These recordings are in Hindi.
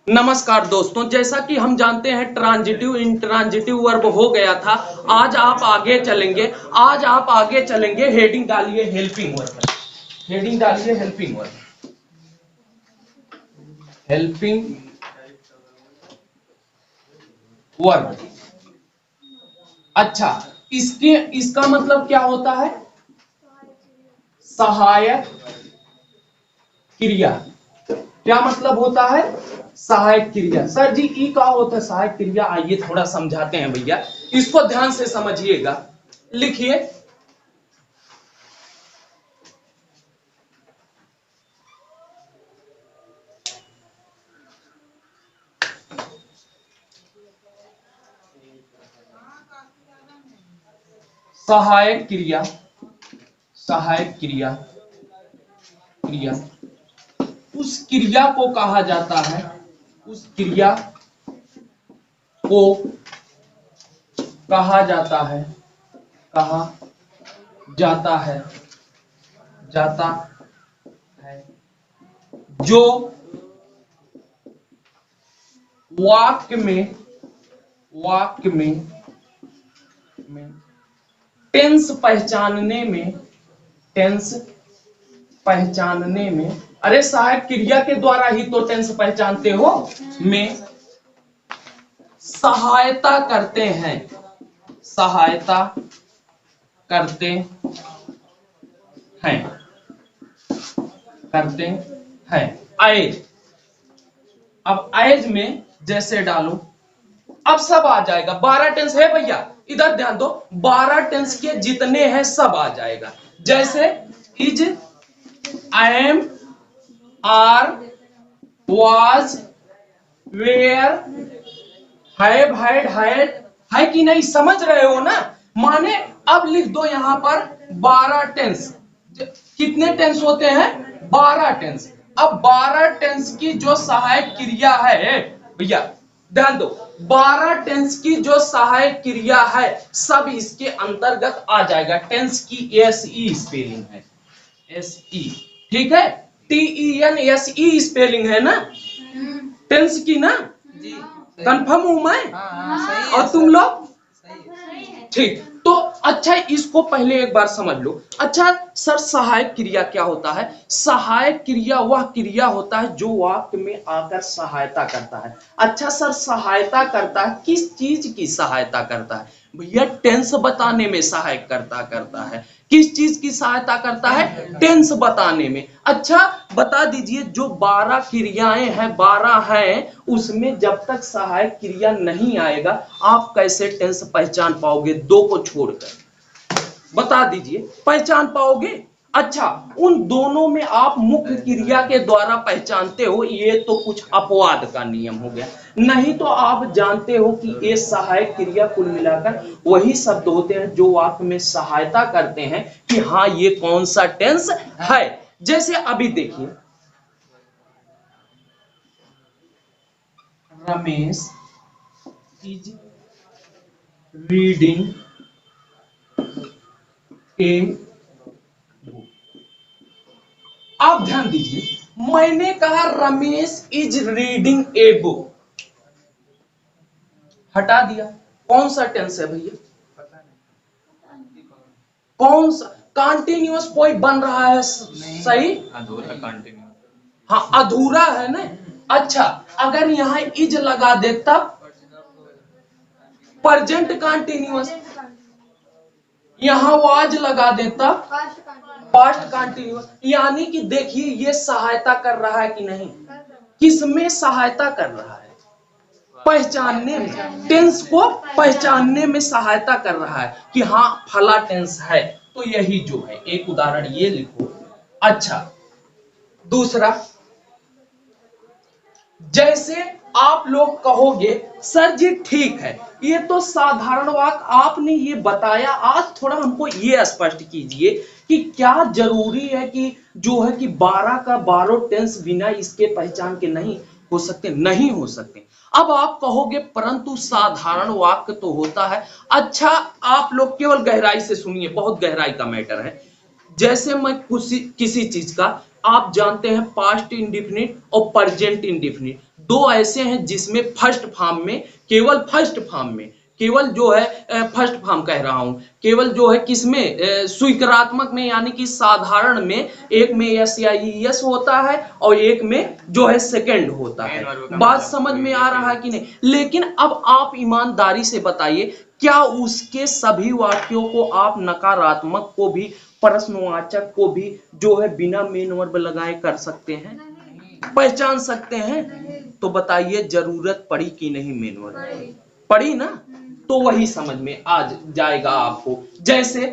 नमस्कार दोस्तों, जैसा कि हम जानते हैं ट्रांजिटिव इंट्रांजिटिव वर्ब हो गया था। आज आप आगे चलेंगे। हेडिंग डालिए हेल्पिंग वर्ब। हेडिंग डालिए हेल्पिंग वर्ब। Helping verb. अच्छा, इसका मतलब क्या होता है? सहायक क्रिया। क्या मतलब होता है? सहायक क्रिया। सर जी ई का होता है सहायक क्रिया। आइए थोड़ा समझाते हैं भैया, इसको ध्यान से समझिएगा। लिखिए सहायक क्रिया। सहायक क्रिया क्रिया उस क्रिया को कहा जाता है, उस क्रिया को कहा जाता है, कहा जाता है, जाता है जो वाक्य में टेंस पहचानने में अरे सहायक क्रिया के द्वारा ही तो टेंस पहचानते हो, में सहायता करते हैं, सहायता करते हैं, करते हैं। एज, अब एज में जैसे डालो, अब सब आ जाएगा। 12 टेंस है भैया, इधर ध्यान दो। 12 टेंस के जितने हैं सब आ जाएगा। जैसे is, am, are, was, were, have, had, है कि नहीं? समझ रहे हो ना? माने अब लिख दो यहां पर 12 टेंस। कितने टेंस होते हैं? 12 टेंस। अब 12 टेंस की जो सहायक क्रिया है भैया, ध्यान दो, 12 टेंस की जो सहायक क्रिया है सब इसके अंतर्गत आ जाएगा। टेंस की एस ई स्पेलिंग है, एस ई, ठीक है? TENSE स्पेलिंग है ना टेंस की ना? कंफर्म हूं मैं? सही है और तुम लोग? सही है। ठीक, तो अच्छा इसको पहले एक बार समझ लो। अच्छा सर, सहायक क्रिया क्या होता है? सहायक क्रिया वह क्रिया होता है जो वाक्य में आकर सहायता करता है। अच्छा सर, सहायता करता है, किस चीज की सहायता करता है? भैया टेंस बताने में सहायक करता है। किस चीज की सहायता करता है? टेंस बताने में। अच्छा बता दीजिए, जो 12 क्रियाएं हैं, 12 हैं, उसमें जब तक सहायक क्रिया नहीं आएगा आप कैसे टेंस पहचान पाओगे? दो को छोड़कर बता दीजिए, पहचान पाओगे? अच्छा, उन दोनों में आप मुख्य क्रिया के द्वारा पहचानते हो, ये तो कुछ अपवाद का नियम हो गया। नहीं तो आप जानते हो कि ये सहायक क्रिया कुल मिलाकर वही शब्द होते हैं जो वाक्य में सहायता करते हैं कि हाँ ये कौन सा टेंस है। जैसे अभी देखिए, Ramesh is reading a book. आप ध्यान दीजिए, मैंने कहा Ramesh is reading a book, हटा दिया। कौन सा टेंस है भैया? कौन सा? कॉन्टिन्यूअस कोई बन रहा है? सही, अधूरा कंटिन्यू। हाँ अधूरा है ना। अच्छा, अगर यहां इज लगा दे तब प्रेजेंट कॉन्टिन्यूअस, यहां वाज लगा दे तब पास्ट कॉन्टिन्यूअस। यानी कि देखिए ये सहायता कर रहा है कि नहीं? किसमें सहायता कर रहा है? पहचानने में, टेंस को पहचानने में सहायता कर रहा है कि हाँ फला टेंस है। तो यही जो है, एक उदाहरण ये लिखो। अच्छा, दूसरा, जैसे आप लोग कहोगे सर जी ठीक है, ये तो साधारण वाक्य आपने ये बताया, आज थोड़ा हमको ये स्पष्ट कीजिए कि क्या जरूरी है कि जो है कि 12 का 12 टेंस बिना इसके पहचान के नहीं हो सकते? नहीं हो सकते। अब आप कहोगे परंतु साधारण वाक्य तो होता है। अच्छा, आप लोग केवल गहराई से सुनिए, बहुत गहराई का मैटर है। जैसे मैं किसी चीज का आप जानते हैं पास्ट इंडिफिनिट और प्रेजेंट इंडिफिनिट, दो ऐसे हैं जिसमें फर्स्ट फॉर्म में, केवल फर्स्ट फॉर्म में, केवल जो है फर्स्ट फॉर्म कह रहा हूं, केवल जो है किसमें स्वीकारात्मक में यानी कि साधारण में, एक में यस या यस होता है और एक में जो है सेकंड होता है। बात समझ में आ रहा है कि नहीं? लेकिन अब आप ईमानदारी से बताइए, क्या उसके सभी वाक्यों को आप नकारात्मक को भी, प्रश्नवाचक को भी जो है बिना मेन वर्ब लगाए कर सकते हैं, पहचान सकते हैं? तो बताइए जरूरत पड़ी कि नहीं मेन वर्ब? पड़ी ना? तो वही समझ में आ जाएगा आपको। जैसे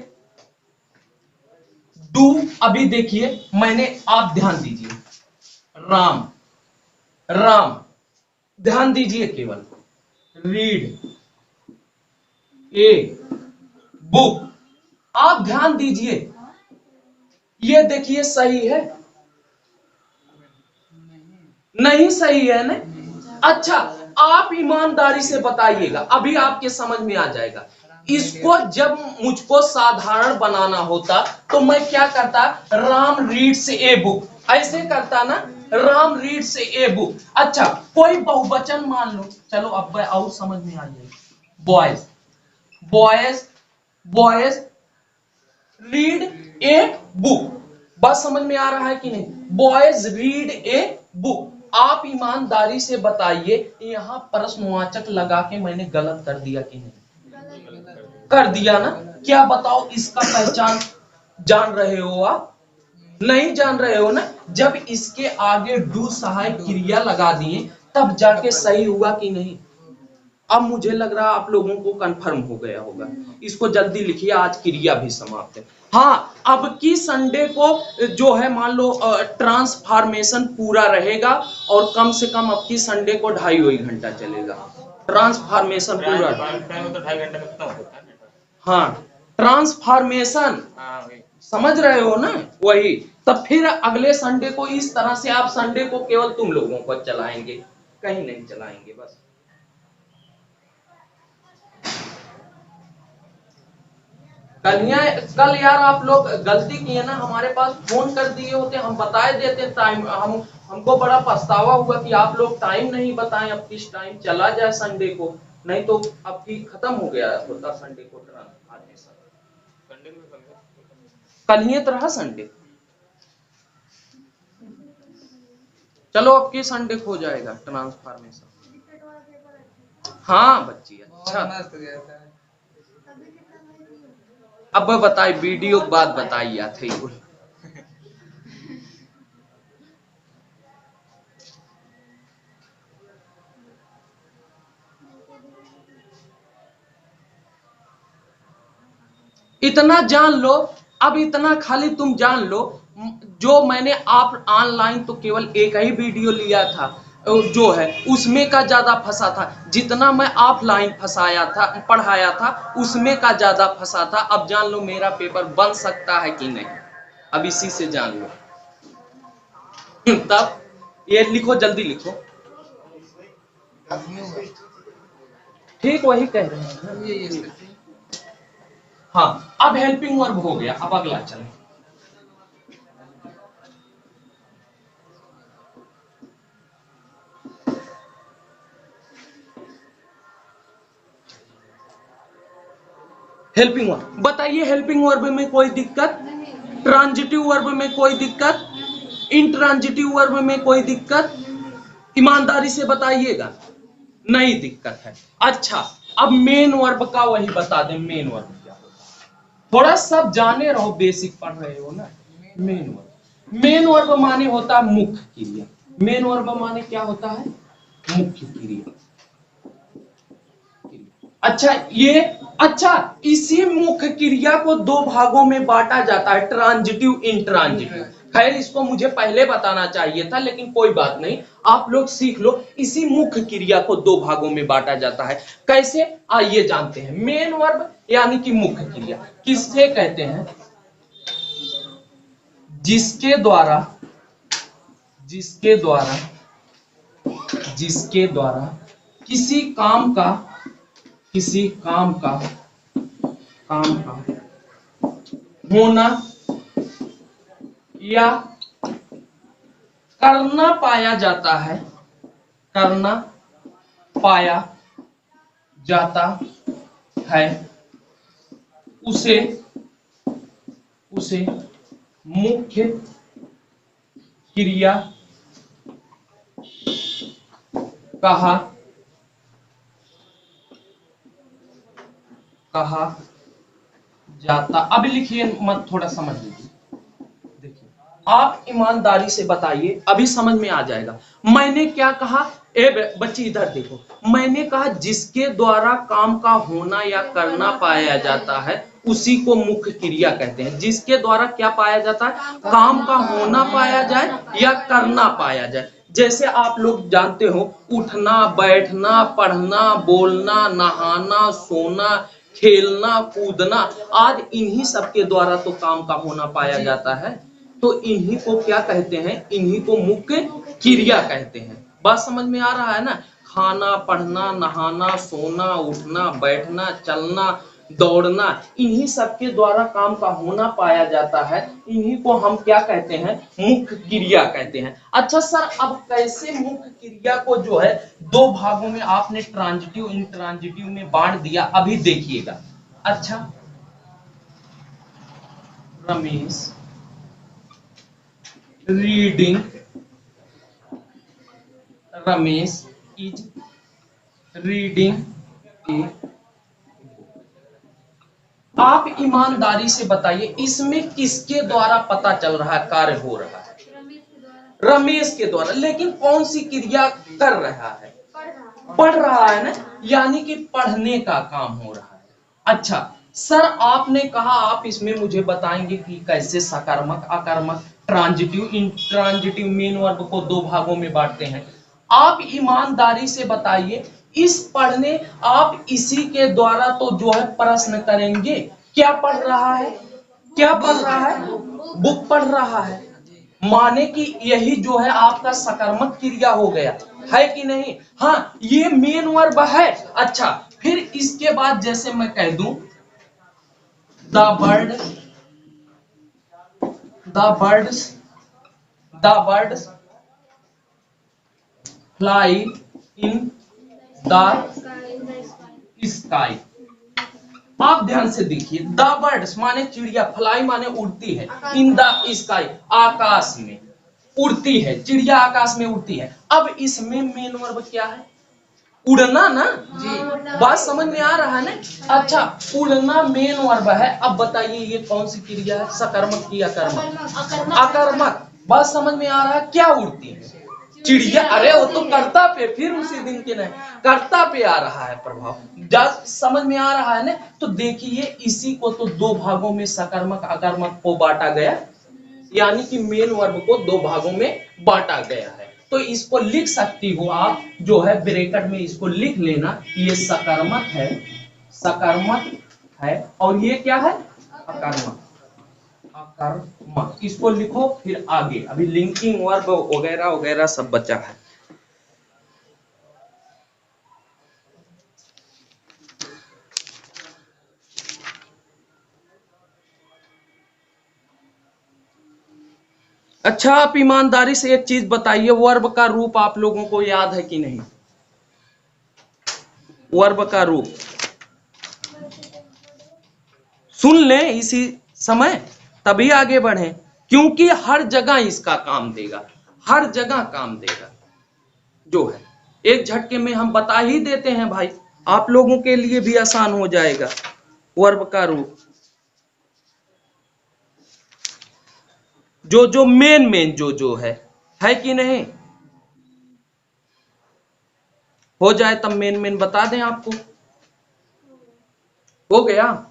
डू, अभी देखिए मैंने, आप ध्यान दीजिए, राम, राम, ध्यान दीजिए केवल, रीड ए बुक, आप ध्यान दीजिए, ये देखिए सही है? नहीं सही है ना? अच्छा, आप ईमानदारी से बताइएगा, अभी आपके समझ में आ जाएगा। इसको जब मुझको साधारण बनाना होता तो मैं क्या करता, राम रीड्स ए बुक, ऐसे करता ना, राम रीड्स ए बुक। अच्छा, कोई बहुवचन मान लो, चलो अब और समझ में आ जाएगा, boys, boys, boys read a book, बात समझ में आ रहा है कि नहीं? Boys read a book. आप ईमानदारी से बताइए, यहां प्रश्नवाचक लगा के मैंने गलत कर दिया कि नहीं? कर दिया ना? क्या बताओ, इसका पहचान जान रहे हो आप? नहीं जान रहे हो ना? जब इसके आगे डू सहायक क्रिया लगा दिए तब जाके सही हुआ कि नहीं? अब मुझे लग रहा आप लोगों को कंफर्म हो गया होगा। इसको जल्दी लिखिए, आज क्रिया भी समाप्त है। हाँ, अब की संडे को जो है मान लो ट्रांसफॉर्मेशन पूरा रहेगा और कम से कम अब की संडे को 2.5 घंटा चलेगा ट्रांसफॉर्मेशन पूरा। तो 2.5 घंटे में खत्म होता है। हाँ, ट्रांसफॉर्मेशन समझ रहे हो ना? वही, तब फिर अगले संडे को इस तरह से आप संडे को केवल तुम लोगों को चलाएंगे, कहीं नहीं चलाएंगे बस। कल यार आप लोग गलती किए ना, हमारे पास फोन कर दिए होते, हम बताए देते टाइम, हमको बड़ा पछतावा हुआ कि आप लोग टाइम नहीं बताएं, अब किस टाइम चला जाए संडे को, नहीं तो अब की खत्म हो गया होता संडे को ट्रांसफॉर्मेशन। कल ही तो रहा संडे, चलो अब की संडे को हो जाएगा ट्रांसफॉर्मेशन। हाँ बच्ची, अच्छा अब बताए, वीडियो के बाद बताइए थे। इतना जान लो, अब इतना खाली तुम जान लो, जो मैंने आप ऑनलाइन तो केवल एक ही वीडियो लिया था, जो है उसमें का ज्यादा फंसा था, जितना मैं ऑफलाइन फंसाया था, पढ़ाया था उसमें का ज्यादा फंसा था। अब जान लो मेरा पेपर बन सकता है कि नहीं, अब इसी से जान लो। तब ये लिखो, जल्दी लिखो। ठीक वही कह रहे हैं। हाँ, अब हेल्पिंग वर्ब हो गया, अब अगला चले। हेल्पिंग वर्ब बताइए, हेल्पिंग वर्ब में कोई दिक्कत? ट्रांजिटिव वर्ब में कोई दिक्कत? इंट्रांजिटिव वर्ब में कोई दिक्कत? ईमानदारी से बताइएगा, नहीं दिक्कत है। अच्छा, अब मेन वर्ब का वही बता दें, मेन वर्ब क्या होता है? थोड़ा सब जाने रहो, बेसिक पढ़ रहे हो ना। मेन वर्ब, मेन वर्ब माने होता है मुख्य क्रिया। मेन वर्ब माने क्या होता है? मुख्य क्रिया। अच्छा, ये अच्छा, इसी मुख्य क्रिया को दो भागों में बांटा जाता है, ट्रांजिटिव, इंट्रांजिटिव। खैर इसको मुझे पहले बताना चाहिए था, लेकिन कोई बात नहीं, आप लोग सीख लो। इसी मुख्य क्रिया को दो भागों में बांटा जाता है, कैसे आइए जानते हैं। मेन वर्ब यानी कि मुख्य क्रिया किससे कहते हैं? जिसके द्वारा, जिसके द्वारा, जिसके द्वारा किसी काम का, किसी काम का, काम का होना या करना पाया जाता है, करना पाया जाता है, उसे मुख्य क्रिया कहा जाता। अभी लिखिए मत, थोड़ा समझ लीजिए। देखिए, आप ईमानदारी से बताइए, अभी समझ में आ जाएगा। मैंने क्या कहा? बच्ची इधर देखो, मैंने कहा जिसके द्वारा काम का होना या करना पाया जाता है उसी को मुख्य क्रिया कहते हैं। जिसके द्वारा क्या पाया जाता है? काम का होना पाया जाए या करना पाया जाए। जैसे आप लोग जानते हो, उठना, बैठना, पढ़ना, बोलना, नहाना, सोना, खेलना, कूदना आदि इन्हीं सब के द्वारा तो काम का होना पाया जाता है। तो इन्हीं को क्या कहते हैं? इन्हीं को मुख्य क्रिया कहते हैं। बात समझ में आ रहा है ना? खाना, पढ़ना, नहाना, सोना, उठना, बैठना, चलना, दौड़ना, इन्हीं सब के द्वारा काम का होना पाया जाता है। इन्हीं को हम क्या कहते हैं? मुख्य क्रिया कहते हैं। अच्छा सर, अब कैसे मुख्य क्रिया को जो है दो भागों में आपने ट्रांजिटिव इंट्रांजिटिव में बांट दिया, अभी देखिएगा। अच्छा, Ramesh reading, Ramesh is reading ए। आप ईमानदारी से बताइए, इसमें किसके द्वारा पता चल रहा है कार्य हो रहा है? रमेश के द्वारा। लेकिन कौन सी क्रिया कर रहा है? पढ़ रहा है ना, यानी कि पढ़ने का काम हो रहा है। अच्छा सर, आपने कहा आप इसमें मुझे बताएंगे कि कैसे सकारात्मक, आक्रामक, ट्रांजिटिव, इंट्रांजिटिव मेन वर्ब को दो भागों में बांटते हैं। आप ईमानदारी से बताइए, इस पढ़ने, आप इसी के द्वारा तो जो है प्रश्न करेंगे, क्या पढ़ रहा है? क्या पढ़ रहा है? बुक पढ़ रहा है। माने कि यही जो है आपका सकारात्मक क्रिया हो गया है कि नहीं? हाँ, ये मेन वर्ब है। अच्छा, फिर इसके बाद जैसे मैं कह दूं, the birds fly in the sky. आप ध्यान से देखिए, द बर्ड्स माने चिड़िया, फ्लाई माने उड़ती है, इन द स्काई आकाश में उड़ती है, चिड़िया आकाश में उड़ती है। अब इसमें मेन वर्ब क्या है? उड़ना ना जी। बात समझ में आ रहा है ना? अच्छा, उड़ना मेन वर्ब है। अब बताइए ये कौन सी क्रिया है? सकारात्मक की आक्रामक? आक्रामक। बात समझ में आ रहा है? क्या उड़ती है? चिड़िया। अरे वो तो कर्ता पे, फिर उसी दिन के नहीं, कर्ता पे आ रहा है प्रभाव। समझ में आ रहा है ना? तो देखिए, इसी को तो दो भागों में सकारात्मक आक्रामक को बांटा गया, यानी कि मेन वर्ब को दो भागों में बांटा गया है। तो इसको लिख सकती हो आप, जो है ब्रैकेट में इसको लिख लेना, ये सकारात्मक है, सकारात्मक है, और ये क्या है? आक्रामक, आक्रामक। इसको लिखो, फिर आगे अभी लिंकिंग वर्ब वगैरह वगैरह सब बचा है। अच्छा, आप ईमानदारी से एक चीज बताइए, वर्ब का रूप आप लोगों को याद है कि नहीं? वर्ब का रूप सुन लें इसी समय, तभी आगे बढ़े, क्योंकि हर जगह इसका काम देगा, हर जगह काम देगा जो है। एक झटके में हम बता ही देते हैं भाई, आप लोगों के लिए भी आसान हो जाएगा। वर्ब का रूप जो मेन जो है कि नहीं? हो जाए तब मेन बता दें आपको। हो गया?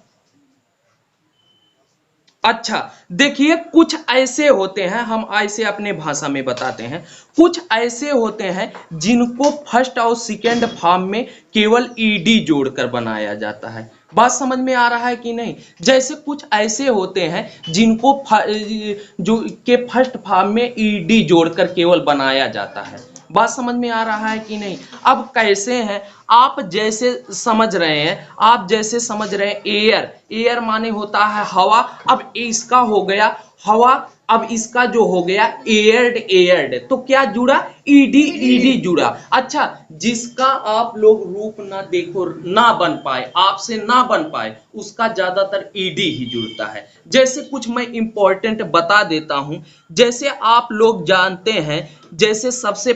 अच्छा देखिए, कुछ ऐसे होते हैं, हम ऐसे अपने भाषा में बताते हैं, कुछ ऐसे होते हैं जिनको फर्स्ट और सेकंड फॉर्म में केवल ईडी जोड़कर बनाया जाता है। बात समझ में आ रहा है कि नहीं? जैसे कुछ ऐसे होते हैं जिनको जो के फर्स्ट फॉर्म में ईडी जोड़कर केवल बनाया जाता है। बात समझ में आ रहा है कि नहीं? अब कैसे हैं, आप जैसे समझ रहे हैं, आप जैसे समझ रहे हैं, एयर, एयर माने होता है हवा। अब इसका हो गया हवा अब इसका जो हो गया एयर्ड एयर्ड, तो क्या जुड़ा, ईडी ईडी जुड़ा। अच्छा, जिसका आप लोग रूप ना देखो, ना बन पाए, आपसे ना बन पाए, उसका ज्यादातर ईडी ही जुड़ता है। जैसे कुछ मैं इंपॉर्टेंट बता देता हूं, जैसे आप लोग जानते हैं, जैसे सबसे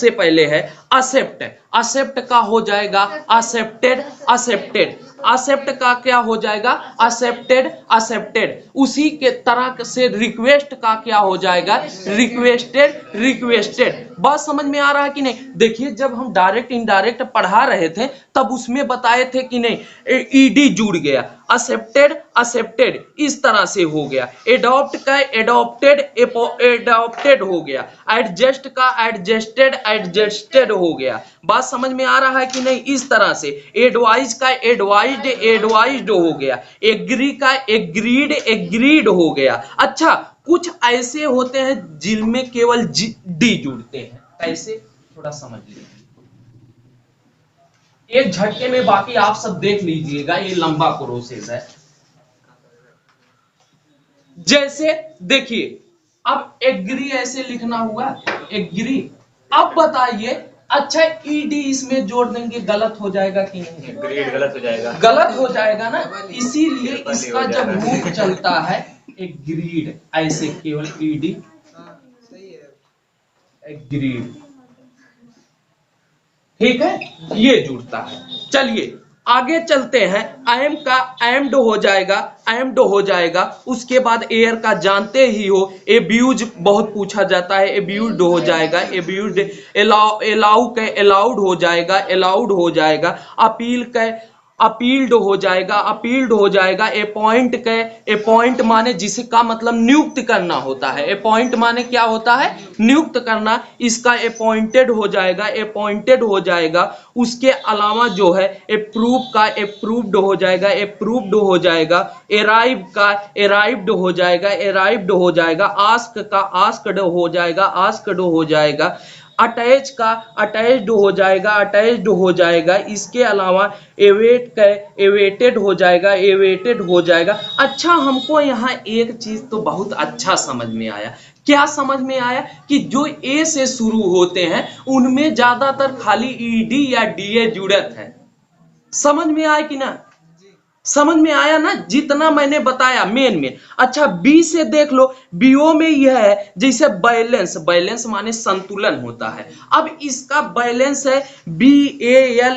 पहले है असेप्ट, असेप्ट का हो जाएगा असेप्टेड असेप्टेड, असेप्ट का क्या हो जाएगा, असेप्टेड असेप्टेड। उसी के तरह से रिक्वेस्ट का क्या हो जाएगा, रिक्वेस्टेड रिक्वेस्टेड। बात समझ में आ रहा है कि नहीं? देखिए, जब हम डायरेक्ट इनडायरेक्ट पढ़ा रहे थे तब उसमें बताए थे कि नहीं, ईडी जुड़ गया, असेप्टेड असेप्टेड इस तरह से हो गया, एडॉप्ट का एडॉप्टेड एडॉप्टेड हो गया, एडजस्ट का एडजस्टेड एडजस्टेड हो गया। बात समझ में आ रहा है कि नहीं? इस तरह से एडवाइज का एडवाइज्ड एडवाइज्ड हो गया, एग्री का एग्रीड एग्रीड हो गया। अच्छा, कुछ ऐसे होते हैं जिनमें केवल डी जुड़ते हैं, कैसे, थोड़ा समझ लीजिए एक झटके में, बाकी आप सब देख लीजिएगा, ये लंबा प्रोसेस है। जैसे देखिए, अब एग्री ऐसे लिखना हुआ, एग्री। अब बताइए, अच्छा ईडी इसमें जोड़ देंगे, गलत हो जाएगा कि नहीं? ग्रेड गलत हो जाएगा, गलत हो जाएगा ना, इसीलिए इसका जब रूप चलता है एग्रीड, ऐसे केवल ईडी एग्रीड, ठीक है, ये जुड़ता है। चलिए आगे चलते हैं, एम का एम्ड हो जाएगा, एम्ड हो जाएगा। उसके बाद एयर का जानते ही हो, एब्यूज बहुत पूछा जाता है, एब्यूज्ड हो जाएगा, एब्यूज्ड। एलाउ का अलाउड हो जाएगा, अलाउड हो जाएगा। अपील का अपील्ड हो जाएगा, अपील्ड हो जाएगा। अपॉइंट के अपॉइंट माने जिसका मतलब नियुक्त करना होता है, अपॉइंट माने क्या होता है, नियुक्त करना, इसका अपॉइंटेड हो जाएगा, अपॉइंटेड हो जाएगा। उसके अलावा जो है अप्रूव का अप्रूव्ड हो जाएगा, अप्रूव्ड हो जाएगा। अराइव का अराइव्ड हो जाएगा, अराइव्ड हो जाएगा। आस्क का आस्क्ड हो जाएगा, आस्क्ड हो जाएगा। अटैच का अटैच्ड हो जाएगा, अटैच्ड हो जाएगा। इसके अलावा एवेट का एवेटेड हो जाएगा, एवेटेड हो जाएगा। अच्छा, हमको यहाँ एक चीज तो बहुत अच्छा समझ में आया। क्या समझ में आया? कि जो ए से शुरू होते हैं उनमें ज्यादातर खाली ईडी या डीए जुड़त है। समझ में आया कि ना? समझ में आया ना, जितना मैंने बताया मेन में। अच्छा, बी से देख लो, बीओ में यह है जैसे बैलेंस, बैलेंस माने संतुलन होता है। अब इसका बैलेंस है BALANCE,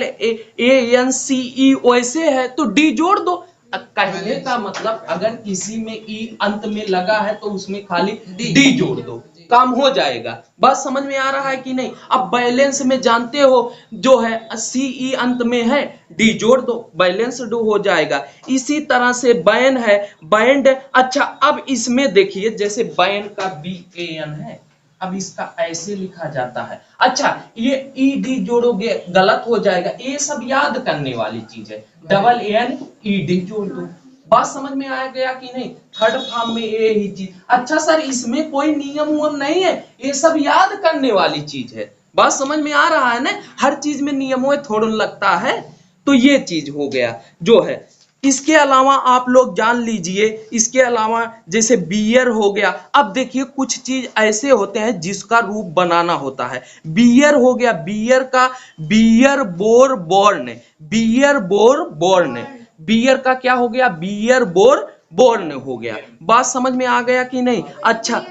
वैसे है तो डी जोड़ दो। कहने का मतलब अगर किसी में ई अंत में लगा है तो उसमें खाली डी जोड़ दो, काम हो जाएगा। बात समझ में आ रहा है कि नहीं? अब बैलेंस में जानते हो जो है CE अंत में है, डी जोड़ दो, बैलेंस्ड हो जाएगा। इसी तरह से बैन है, बैंड। अच्छा, अब इसमें देखिए, जैसे बैन का BAN है, अब इसका ऐसे लिखा जाता है। अच्छा, ये ED जोड़ोगे गलत हो जाएगा, ये सब याद करने वाली चीज है। NED जोड़ दो। बात समझ में आ गया कि नहीं? थर्ड फॉर्म में ये ही चीज। अच्छा सर, इसमें कोई नियम उयम नहीं है, ये सब याद करने वाली चीज है। बात समझ में आ रहा है ना? हर चीज में नियमों थोड़ा लगता है, तो ये चीज हो गया जो है। इसके अलावा आप लोग जान लीजिए, इसके अलावा जैसे बियर हो गया। अब देखिए, कुछ चीज ऐसे होते हैं जिसका रूप बनाना होता है। बियर हो गया, बियर का bear bore born, bear bore born, bear का क्या हो गया, बियर बोर बोर्न हो गया। बात समझ में आ गया कि नहीं? अच्छा,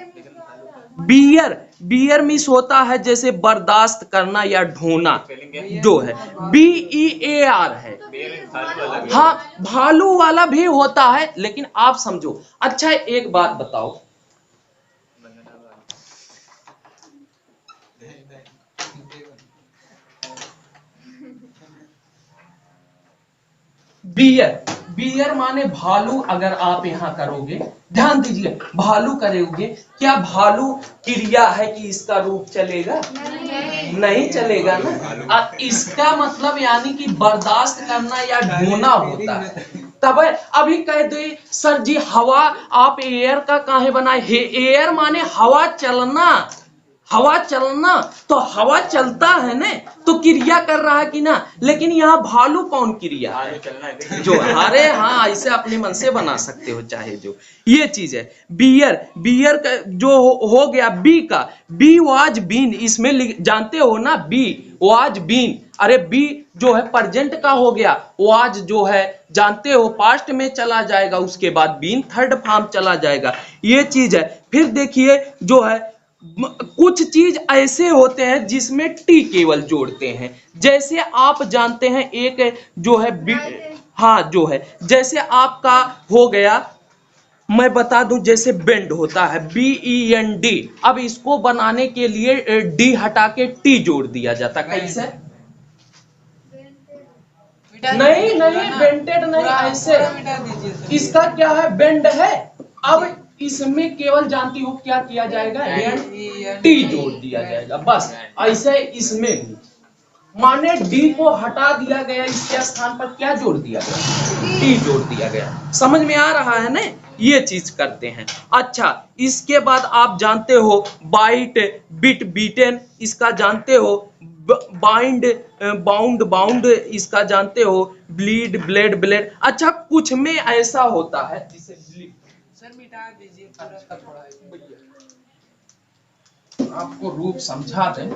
बियर बियर मिस होता है जैसे बर्दाश्त करना या ढोना, जो है BEAR है। हाँ, भालू वाला भी होता है, लेकिन आप समझो। अच्छा, एक बात बताओ, बियर, बियर माने भालू। अगर आप यहां करोगे, ध्यान दीजिए, भालू करोगे, क्या भालू क्रिया है कि इसका रूप चलेगा? नहीं चलेगा ना। इसका मतलब यानी कि बर्दाश्त करना या ढोना होता है। तब अभी कह दे सर जी, हवा आप एयर का काहे बनाए? एयर माने हवा चलना, हवा चलना, तो हवा चलता है ना तो क्रिया कर रहा है कि ना, लेकिन यहाँ भालू कौन क्रिया है? आगे चलना है जो, अरे हाँ, ऐसे अपने मन से बना सकते हो चाहे जो, ये चीज है। बियर, बियर का जो हो गया बी का, बी वाज बीन, इसमें जानते हो ना, बी वाज बीन, अरे बी जो है प्रेजेंट का हो गया, वाज जो है जानते हो पास्ट में चला जाएगा, उसके बाद बीन थर्ड फॉर्म चला जाएगा, ये चीज है। फिर देखिए जो है कुछ चीज ऐसे होते हैं जिसमें टी केवल जोड़ते हैं, जैसे आप जानते हैं एक जो है हाँ जो है, जैसे आपका हो गया, मैं बता दूं, जैसे बेंड होता है BEND, अब इसको बनाने के लिए डी हटा के टी जोड़ दिया जाता, कैसे? नहीं नहीं, बेंटेड नहीं, ऐसे इसका क्या है, बेंड है। अब इसमें केवल जानती हो क्या किया जाएगा, टी जोड़ दिया जाएगा, बस ऐसे इसमें भी माने डी को हटा दिया गया, इसके स्थान पर क्या जोड़ दिया गया, टी जोड़ दिया गया। समझ में आ रहा है ना, ये चीज करते हैं। अच्छा, इसके बाद आप जानते हो बाइट, बिट, बीटेन, इसका जानते हो, बाइंड, बाउंड, बाउंड, इसका जानते हो, ब्लीड, ब्लेड, ब्लेड। अच्छा, कुछ में ऐसा होता है जिसे ब्लीड, सर मिटा दीजिए थोड़ा, आपको रूप समझा दें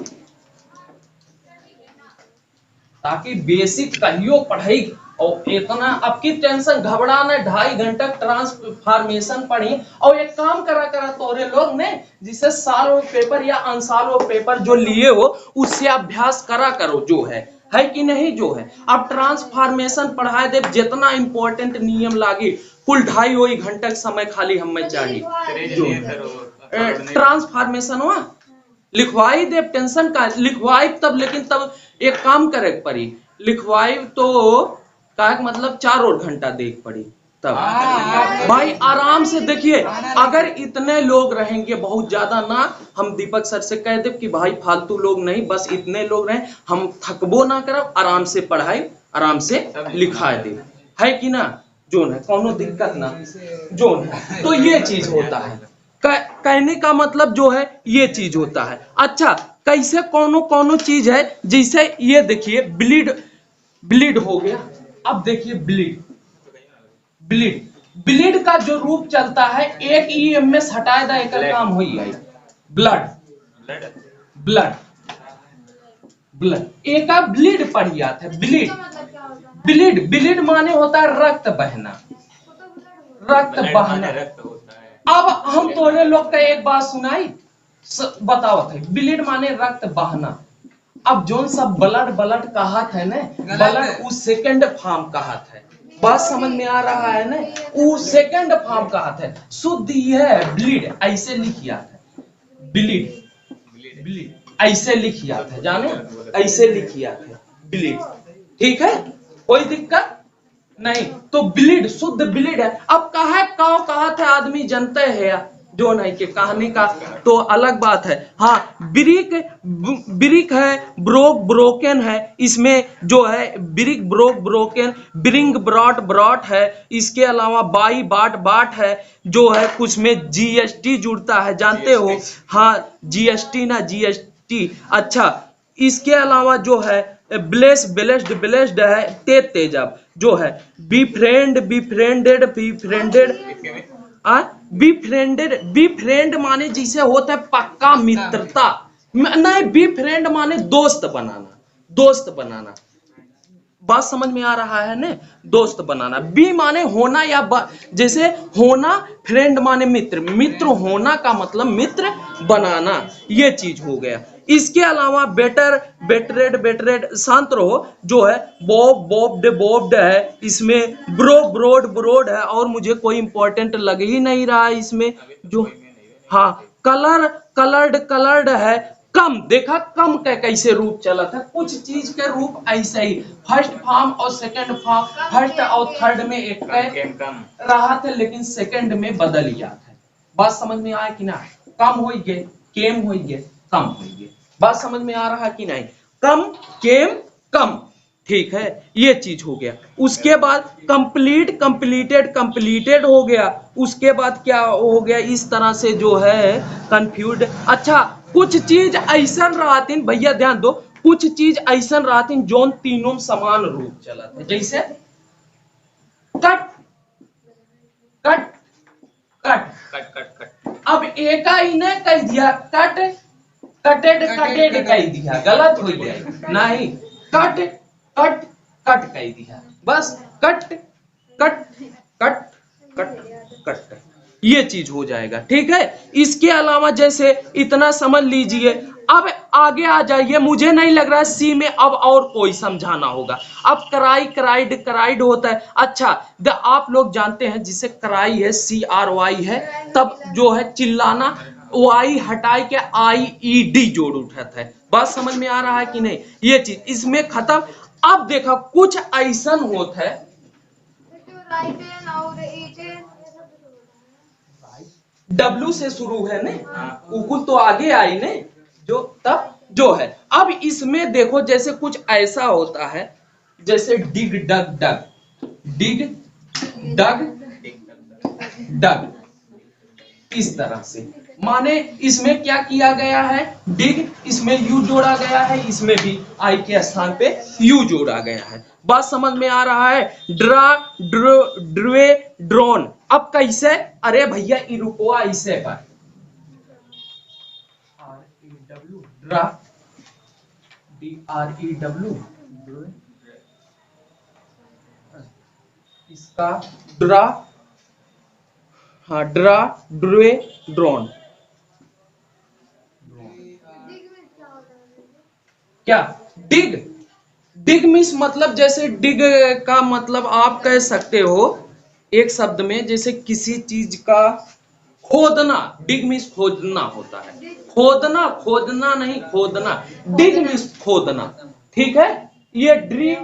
ताकि बेसिक कहियो पढ़ाई, और इतना आपकी टेंशन घबराना, 2.5 घंटा ट्रांसफॉर्मेशन पढ़ी, और एक काम करा करा तोरे लोग ने, जिसे साल वो पेपर या अनसाल वो पेपर जो लिए हो उससे अभ्यास करा करो, जो है कि नहीं, जो है। अब ट्रांसफॉर्मेशन पढ़ाए दे, जितना इंपॉर्टेंट नियम लागी, कुल 2.5 घंटा समय खाली हमें चाहिए। ट्रांसफॉर्मेशन हुआ लिखवाई दे, टेंशन का लिखवाई तब, लेकिन तब एक काम करे पड़ी, लिखवाई तो का मतलब 4 घंटा देख पड़ी तब। भाई आराम से देखिए, अगर इतने लोग रहेंगे, बहुत ज्यादा ना, हम दीपक सर से कह दे कि भाई फालतू लोग नहीं, बस इतने लोग रहे, हम थकबो ना करब, आराम से पढ़ाई, आराम से लिखाए दे, है कि ना, जो है कोनो दिक्कत ना, जो है। तो ये चीज होता है, कहने का मतलब जो है ये चीज होता है। अच्छा, कैसे कोनो कोनो चीज है, जैसे ये देखिए ब्लीड, ब्लीड हो गया। अब देखिए ब्लीड, ब्लीड, ब्लीड का जो रूप चलता है, एक EMS हटाए दा, एक काम हुई है ब्लड, ब्लड, ब्लड, एक ब्लीड पढ़िया था, ब्लीड, ब्लीड, ब्लीड माने होता है रक्त बहना, रक्त बहना। अब हम तोरे लोग का एक बात सुनाई, बताओ थे, ब्लीड माने रक्त बहना। अब जोन सब ब्लड, ब्लड कहा है ना, ब्लड उस सेकंड फॉर्म कहा है, बात समझ में आ रहा है ना, वो सेकंड फॉर्म कहा है, शुद्ध है ब्लीड, ऐसे लिखिया था, ब्लीड, ब्लीड ऐसे लिखिया था, जाने ऐसे लिखिया था ब्लीड, ठीक है, कोई दिक्कत नहीं। तो ब्लीड शुद्ध ब्लीड है। अब कहा था आदमी जनते है, जो नहीं के कहने का तो अलग बात है। हाँ, ब्रिक, ब्रिक है, ब्रोक, ब्रोकन है, इसमें जो है brick, broke, broken, bring, brought, brought है, इसके अलावा बाई, बाट, बाट है, जो है कुछ में GST जुड़ता है, जानते हो, हाँ GST ना, GST। अच्छा, इसके अलावा जो है ब्लेस, ब्लेस्ड, ब्लेस्ड है, तेज, तेजब, जो है befriend, befriended, befriended, befriended, befriend माने जिसे होता है पक्का मित्रता, नहीं, बी फ्रेंड माने दोस्त बनाना, दोस्त बनाना, बात समझ में आ रहा है ने, दोस्त बनाना। बी माने होना, या जैसे होना, फ्रेंड माने मित्र, मित्र होना का मतलब मित्र बनाना, ये चीज हो गया। इसके अलावा बेटर, बेटरेड, बेटरेड, शांत रहो, जो है बॉब, बॉब्ड, बॉब्ड है, इसमें ब्रो, ब्रोड, ब्रोड है, और मुझे कोई इंपॉर्टेंट लग ही नहीं रहा है इसमें, जो हाँ कलर, कलर्ड, कलर्ड है, कम, देखा कम का कैसे रूप चला था, कुछ चीज के रूप ऐसे ही, फर्स्ट फॉर्म और सेकंड फॉर्म, फर्स्ट और थर्ड में एक रहा था, लेकिन सेकंड में बदल गया था। बात समझ में आया कि ना, कम हो गए, केम हो गए, कम हो गए, बात समझ में आ रहा कि नहीं, कम, केम, कम, ठीक है, ये चीज हो गया। उसके बाद कंप्लीट, कंप्लीटेड, कंप्लीटेड हो गया। उसके बाद क्या हो गया, इस तरह से जो है कंफ्यूज। अच्छा, कुछ चीज ऐसा रहतीन, भैया ध्यान दो, कुछ चीज ऐसा रहतीन जोन तीनों समान रूप चलत है, जैसे cut cut cut. Cut cut cut. अब एक ही ने कह दिया कट, कटेड कटेड कह दिया, गलत हो गया। नहीं, कट कट कट कह दिया, बस cut cut cut cut cut, ये चीज हो जाएगा, ठीक है। इसके अलावा जैसे इतना समझ लीजिए, अब आगे आ जाइए, मुझे नहीं लग रहा है सी में अब और कोई समझाना होगा। अब कराई कराइड कराइड होता है। अच्छा, आप लोग जानते हैं जिसे कराई है CRY है, तब जो है चिल्लाना वाई हटाई के IED जोड़ उठाता है। बात समझ में आ रहा है कि नहीं? ये चीज इसमें खत्म। अब देखा कुछ ऐसा होता है, W से शुरू है ने, उकुल तो आगे आई ने, जो तब जो है। अब इसमें देखो जैसे कुछ ऐसा होता है, जैसे डिग डग डग, डिग डग डग, इस तरह से। माने इसमें क्या किया गया है, डिग, इसमें यू जोड़ा गया है, इसमें भी आई के स्थान पे यू जोड़ा गया है। बात समझ में आ रहा है? ड्रा ड्रवे ड्रोन, अब कैसे? अरे भैया इरुकोआ इसे पर REW, ड्रा, DREW, इसका ड्रा, हाँ ड्रा ड्रवे ड्रोन। क्या डिग? डिग मीन्स मतलब जैसे डिग का मतलब आप कह सकते हो एक शब्द में, जैसे किसी चीज का खोदना। डिग मीन्स खोदना होता है, खोदना, खोदना नहीं खोदना, डिग मीन्स खोदना, ठीक है। ये ड्री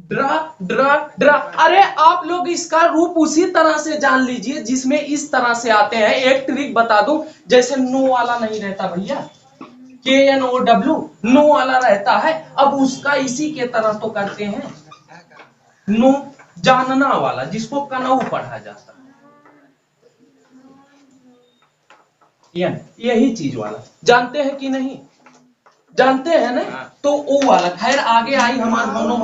ड्रा ड्रा ड्रा। अरे आप लोग इसका रूप उसी तरह से जान लीजिए जिसमें इस तरह से आते हैं। एक ट्रिक बता दूं, जैसे नो वाला नहीं रहता भैया, KNOW, नो वाला रहता है, अब उसका इसी के तरह तो करते हैं, नो जानना वाला, जिसको कनऊ पढ़ा जाता है, यही चीज वाला। जानते हैं कि नहीं? जानते हैं ना? तो वो वाला। खैर आगे आई हमारे दोनों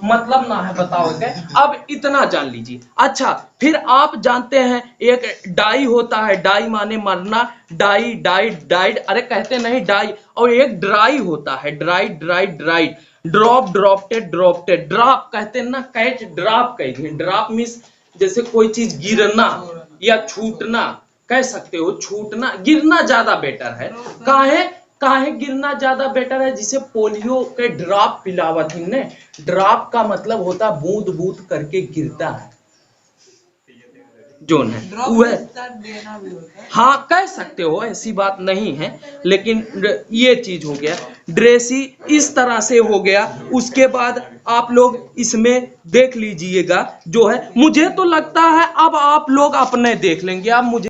मतलब ना है बताओ के। अब इतना जान लीजिए। अच्छा, फिर आप जानते हैं एक डाई होता है, डाई माने मरना, डाई डाइड डाइड, अरे कहते नहीं डाई। और एक ड्राई होता है, dry dry dried, drop dropped dropped, drop कहते हैं ना, कैच ड्रॉप कहते हैं। ड्रॉप मीन्स जैसे कोई चीज गिरना या छूटना, कह सकते हो छूटना, गिरना ज्यादा बेटर है। काहे गिरना ज्यादा बेटर है? जिसे पोलियो के ड्रॉप पिलावत ही ने, ड्रॉप का मतलब होता बूंद बूंद करके गिरता है, जो है हाँ कह सकते हो, ऐसी बात नहीं है, लेकिन ये चीज हो गया। ड्रेसी इस तरह से हो गया। उसके बाद आप लोग इसमें देख लीजिएगा जो है, मुझे तो लगता है अब आप लोग अपने देख लेंगे। अब मुझे